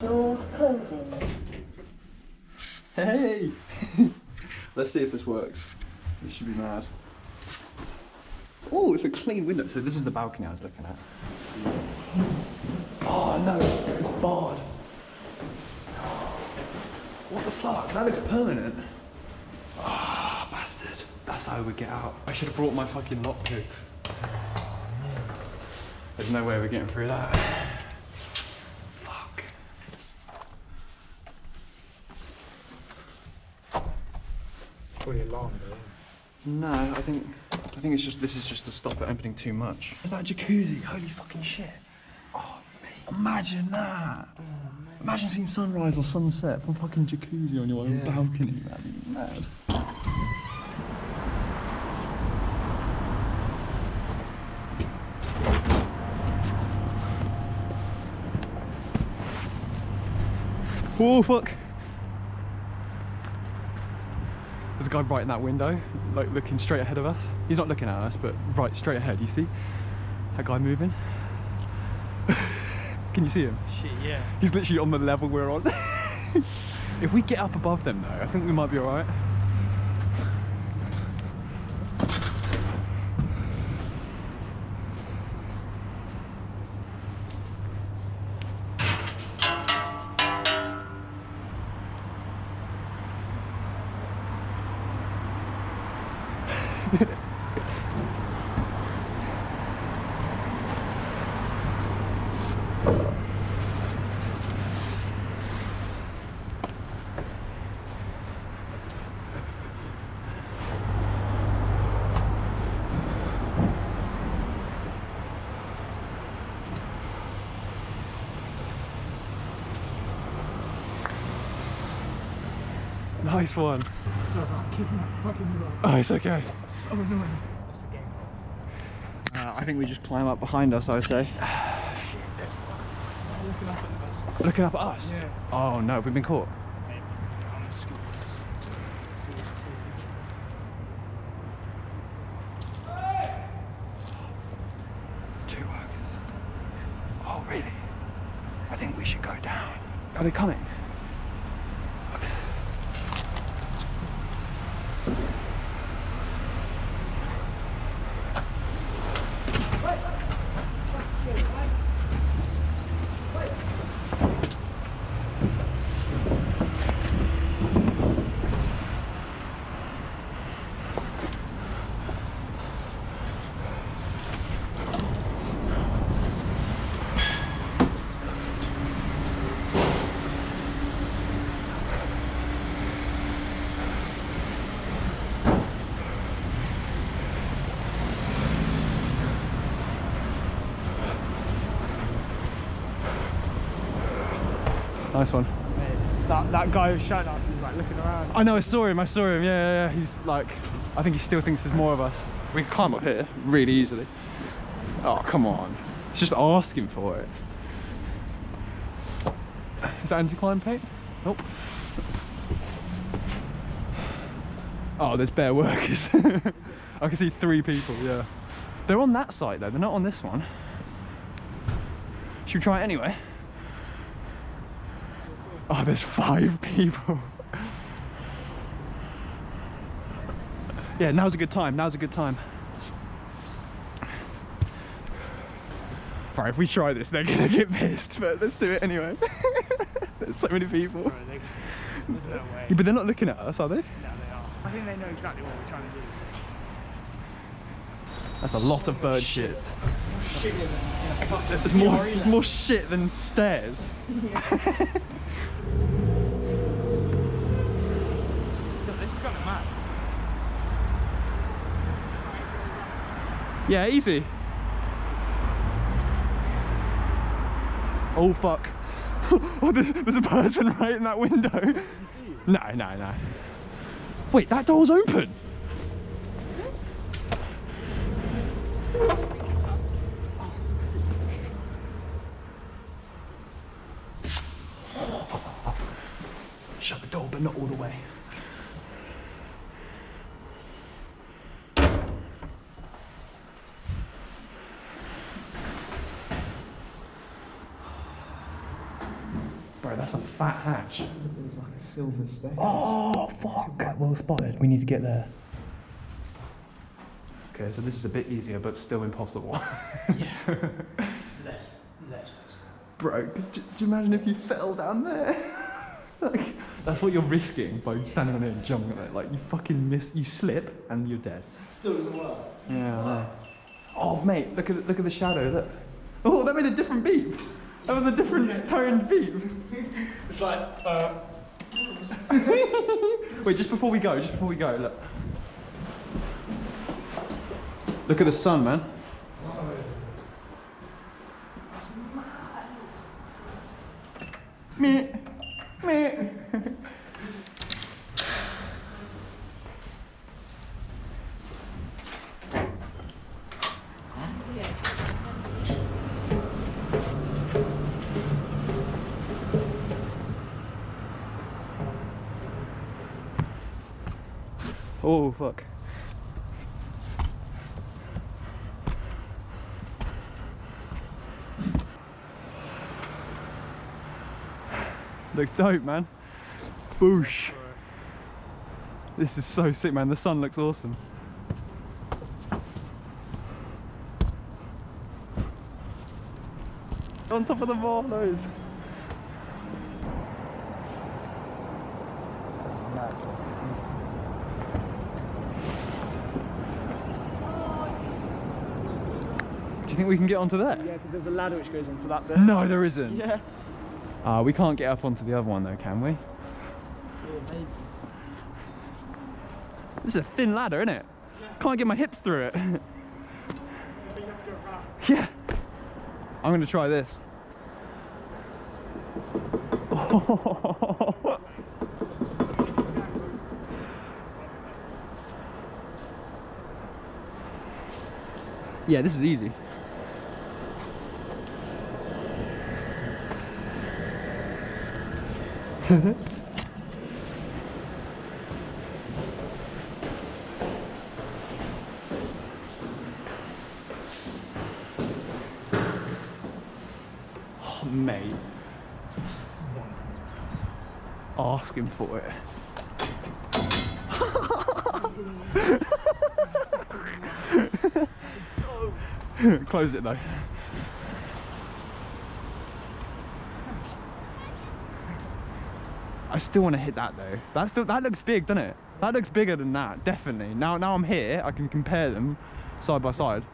Doors closing. Hey! Let's see if this works. This should be mad. Oh, it's a clean window. So this is the balcony I was looking at. Oh no, it's barred. What the fuck? That looks permanent. Ah, oh, bastard. That's how we get out. I should have brought my fucking lockpicks. There's no way we're getting through that. Fuck. Pretty alarmed though. No, I think it's just this is just to stop it opening too much. Is that a jacuzzi? Holy fucking shit! Oh, mate. Imagine that. Oh, imagine seeing sunrise or sunset from fucking jacuzzi on your own balcony. That'd be mad. Oh fuck! There's a guy right in that window, like looking straight ahead of us. He's not looking at us, but right straight ahead. You see that guy moving? Can you see him? Shit, yeah. He's literally on the level we're on. If we get up above them though, I think we might be alright. Nice one. Sorry about kicking that fucking rock. Oh, it's okay. So annoying. What's the game for? I think we just climb up behind us, I would say. Shit, there's one. Looking up at us. Looking up at us? Yeah. Oh no, have we been caught? Maybe. On the scooters. Two workers. Oh really? I think we should go down. Are they coming? Nice one. That guy who shouting at us is like looking around. I know, I saw him, yeah. He's like, I think he still thinks there's more of us. We can climb up here really easily. Oh, come on. It's just asking for it. Is that anti-climb paint? Nope. Oh, there's bare workers. I can see 3 people, yeah. They're on that side though, they're not on this one. Should we try it anyway? Oh, there's 5 people. Yeah, now's a good time, Right, if we try this, they're gonna get pissed, but let's do it anyway. There's so many people. Bro, there's no way. Yeah, but they're not looking at us, are they? No, they are. I think they know exactly what we're trying to do. That's a lot of bird shit. Shit in a fucking There's more shit than stairs. This is kind of mad. Yeah, easy. Oh fuck. Oh, there's a person right in that window. Did you see it? No. Wait, that door's open. Shut the door, but not all the way. that's a fat hatch. There's like a silver stake. Oh, fuck. Well spotted. We need to get there. Okay, so this is a bit easier, but still impossible. Yeah. less. Bro, do you imagine if you fell down there? Like, that's what you're risking by standing on it and jumping on it. Like, you fucking you slip and you're dead. It still doesn't work. Yeah, I know. Oh, mate, look at the shadow. Look. Oh, that made a different beep. That was a different toned beep. It's like, Wait, just before we go, look. Look at the sun, man. Meh. Meh. Oh, fuck. Looks dope, man. Boosh. This is so sick, man. The sun looks awesome. On top of the Marlowes. Do you think we can get onto that? yeah, because there's a ladder which goes onto that bit. No, there isn't. Yeah. We can't get up onto the other one though, can we? Yeah, maybe. This is a thin ladder, isn't it? Yeah. Can't get my hips through it. You have to go around. Yeah. I'm gonna try this. Yeah, this is easy. Oh, mate. Ask him for it. Close it though. I still want to hit that though. That looks big, doesn't it? That looks bigger than that, definitely. Now I'm here, I can compare them side by side.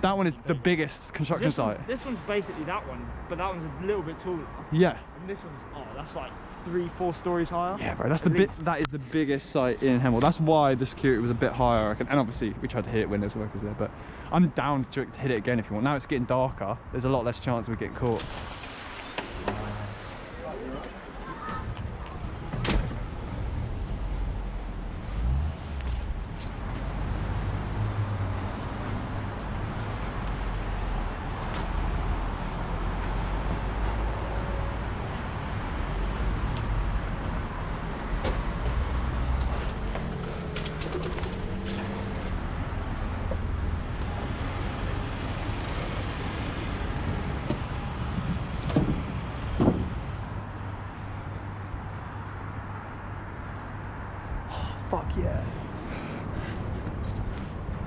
That one is the biggest construction site. This one's basically that one, but that one's a little bit taller. Yeah. And this one's, oh, that's like 3-4 stories higher. Yeah, bro, that is the biggest site in Hemel. That's why the security was a bit higher, I reckon. And obviously we tried to hit it when there's workers there, but I'm down to hit it again if you want. Now it's getting darker, there's a lot less chance of we get caught. Fuck yeah.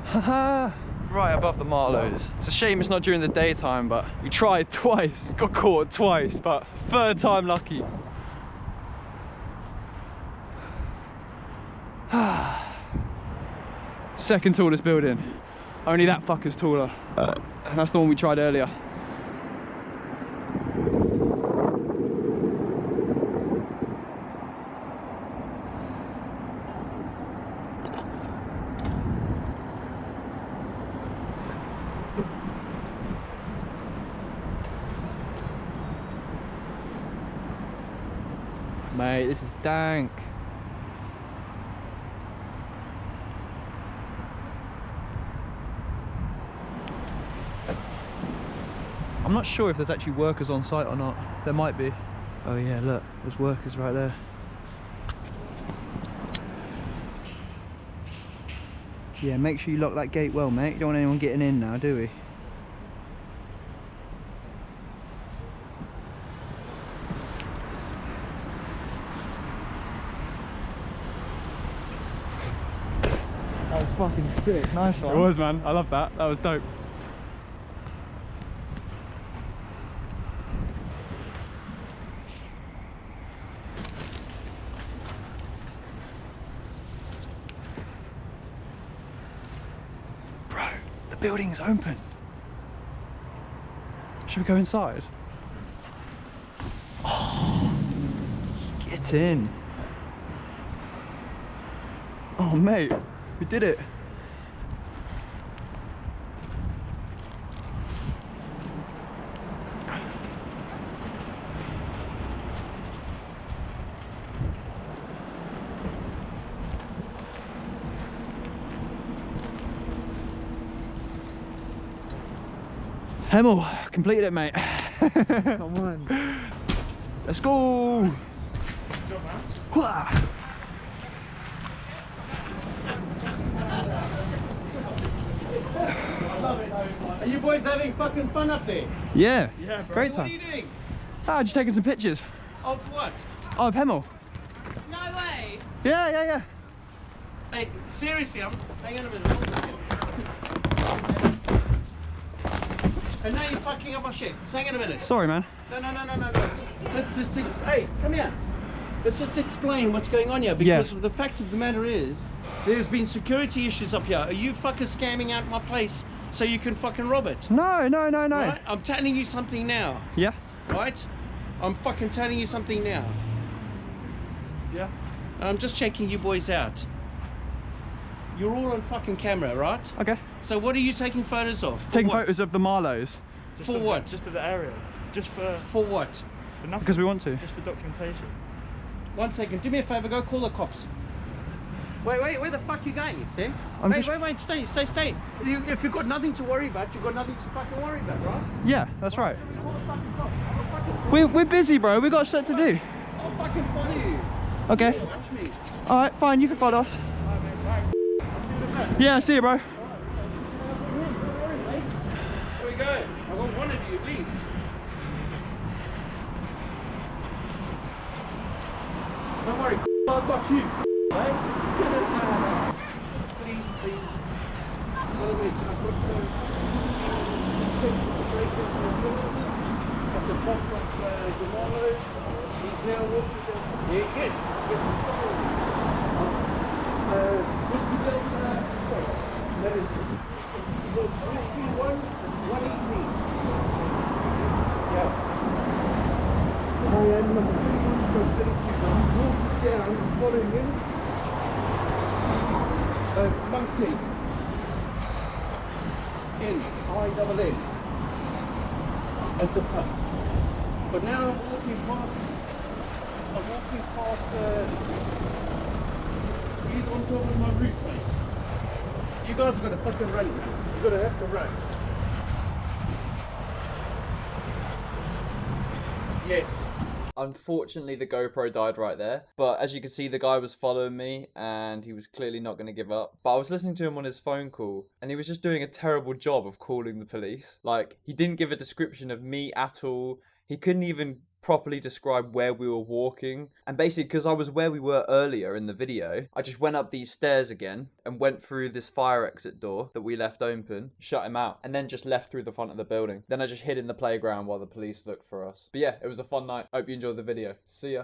Haha. Right above the Marlowes. It's a shame it's not during the daytime, but we tried twice. Got caught twice, but third time lucky. Second tallest building. Only that fucker's taller. And that's the one we tried earlier. Mate, this is dank. I'm not sure if there's actually workers on site or not. There might be. Oh yeah, look, there's workers right there. Yeah, make sure you lock that gate well, mate. You don't want anyone getting in now, do we? fucking sick. Nice one. It was, man. I love that. That was dope. Bro, the building's open. Should we go inside? Oh, get in. Oh, mate, we did it. Hemel, completed it, mate. Come on. Let's go. Good job, man. Wah. Are you boys having fucking fun up there? Yeah, Yeah, bro. great What are time. you doing? Ah, just taking some pictures. Of what? Of Hemel. No way. Yeah. Hey, seriously, hang on a minute. Hold this here. And now you're fucking up my shit. Just hang on a minute. Sorry, man. No. Let's just hey, come here. Let's just explain what's going on here, because the fact of the matter is, there's been security issues up here. Are you fuckers scamming out my place so you can fucking rob it? No. Right? I'm telling you something now. Yeah. Right? I'm fucking telling you something now. Yeah. I'm just checking you boys out. You're all on fucking camera, right? Okay. So what are you taking photos of? For Taking what? photos of the Marlowes Just For of what? Just of the area. Just for what? nothing. because we want to. Just for documentation. 1 second. Do me a favor. Go call the cops. Wait. Where the fuck you going, Sam? I'm Wait, just- wait. Stay. If you've got nothing to worry about, you've got nothing to fucking worry about, right? Yeah, that's right. Call the fucking cops. I'll fucking, We're busy, bro. We got shit to do. I'll fucking follow you. Okay. Watch me. All right, fine. You can follow us. Yeah, see you, bro. Here we go. I got one of you at least. Don't worry, I got you. Right? Please. Follow me. I've got to break into the premises at the top of the Marlowes. He's now walking down. Yes, follow me. Whiskey Delta, sorry, that is it. Whiskey 118. Yeah. I am number 31 from 32. I'm walking down, following him. Monksy. I-double-N. It's a pub. But now I'm walking past, he's on top of my roof, mate. You guys are gonna fucking run, man. You're gonna have to run. Yes. Unfortunately, the GoPro died right there. But as you can see, the guy was following me and he was clearly not going to give up. But I was listening to him on his phone call and he was just doing a terrible job of calling the police. Like, he didn't give a description of me at all. He couldn't even properly describe where we were walking. And basically, because I was where we were earlier in the video, I just went up these stairs again and went through this fire exit door that we left open, shut him out, and then just left through the front of the building. Then I just hid in the playground while the police looked for us. But yeah, it was a fun night. Hope you enjoyed the video. See ya.